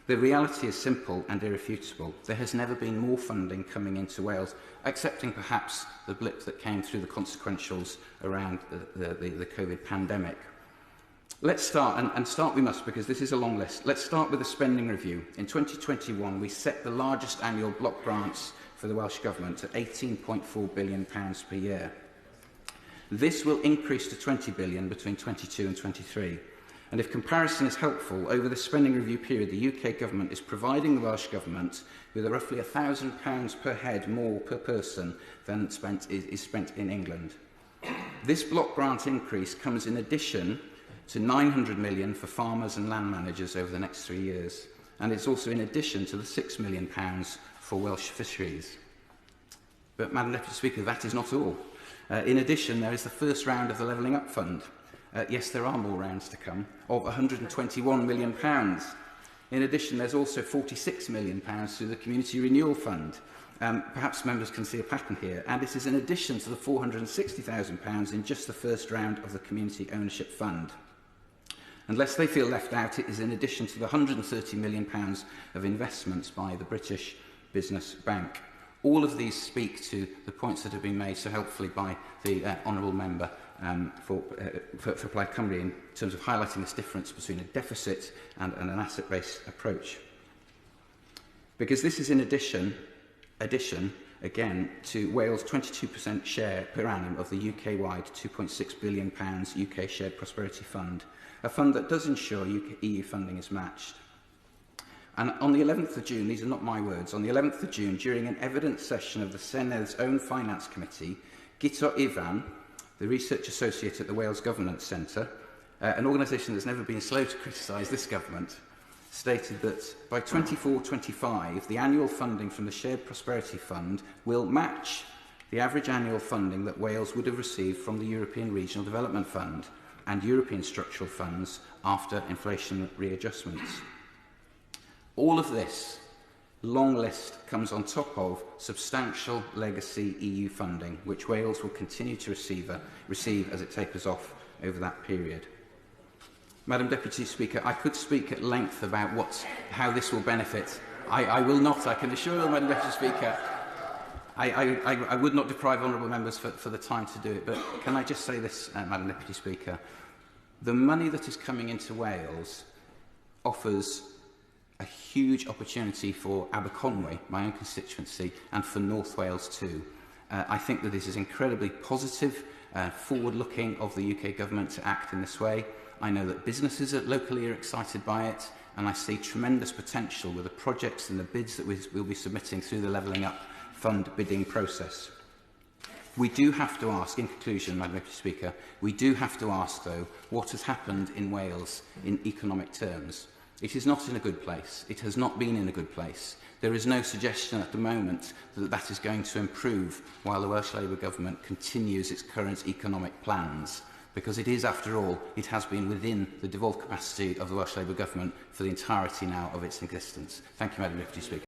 The reality is simple and irrefutable. There has never been more funding coming into Wales, excepting perhaps the blip that came through the consequentials around the COVID pandemic. Let's start, and start we must, because this is a long list. Let's start with the spending review. In 2021, we set the largest annual block grants for the Welsh Government at £18.4 billion per year. This will increase to £20 billion between 22 and 23. And if comparison is helpful, over the spending review period, the UK Government is providing the Welsh Government with roughly £1,000 per head more per person than is spent in England. This block grant increase comes in addition to £900 million for farmers and land managers over the next 3 years. And it's also in addition to the £6 million for Welsh fisheries. But, Madam Deputy Speaker, that is not all. In addition, there is the first round of the Levelling Up Fund. Yes, there are more rounds to come, of £121 million. In addition, there's also £46 million through the Community Renewal Fund. Perhaps members can see a pattern here, and this is in addition to the £460,000 in just the first round of the Community Ownership Fund. Unless they feel left out, it is in addition to the £130 million of investments by the British Business Bank. All of these speak to the points that have been made so helpfully by the Honourable Member for Plaid Cymru in terms of highlighting this difference between a deficit and an asset-based approach. Because this is in addition, again, to Wales' 22% share per annum of the UK-wide £2.6 billion UK Shared Prosperity Fund, a fund that does ensure EU funding is matched. And on the 11th of June, these are not my words, on the 11th of June, during an evidence session of the Senedd's own Finance Committee, Guto Ifan, the Research Associate at the Wales Governance Centre, an organisation that's never been slow to criticise this government, stated that by 24-25, the annual funding from the Shared Prosperity Fund will match the average annual funding that Wales would have received from the European Regional Development Fund and European structural funds after inflation readjustments. All of this long list comes on top of substantial legacy EU funding, which Wales will continue to receive as it tapers off over that period. Madam Deputy Speaker, I could speak at length about how this will benefit. I will not, I can assure you, Madam Deputy Speaker. I would not deprive honourable members for the time to do it, but can I just say this, Madam Deputy Speaker? The money that is coming into Wales offers a huge opportunity for Aberconwy, my own constituency, and for North Wales too. I think that this is incredibly positive, forward-looking of the UK Government to act in this way. I know that businesses locally are excited by it, and I see tremendous potential with the projects and the bids that we'll be submitting through the Levelling Up Fund bidding process. We do have to ask, in conclusion, Madam Deputy Speaker, we do have to ask, though, what has happened in Wales in economic terms. It is not in a good place. It has not been in a good place. There is no suggestion at the moment that that is going to improve while the Welsh Labour Government continues its current economic plans, because it is, after all, it has been within the devolved capacity of the Welsh Labour Government for the entirety now of its existence. Thank you, Madam Deputy Speaker.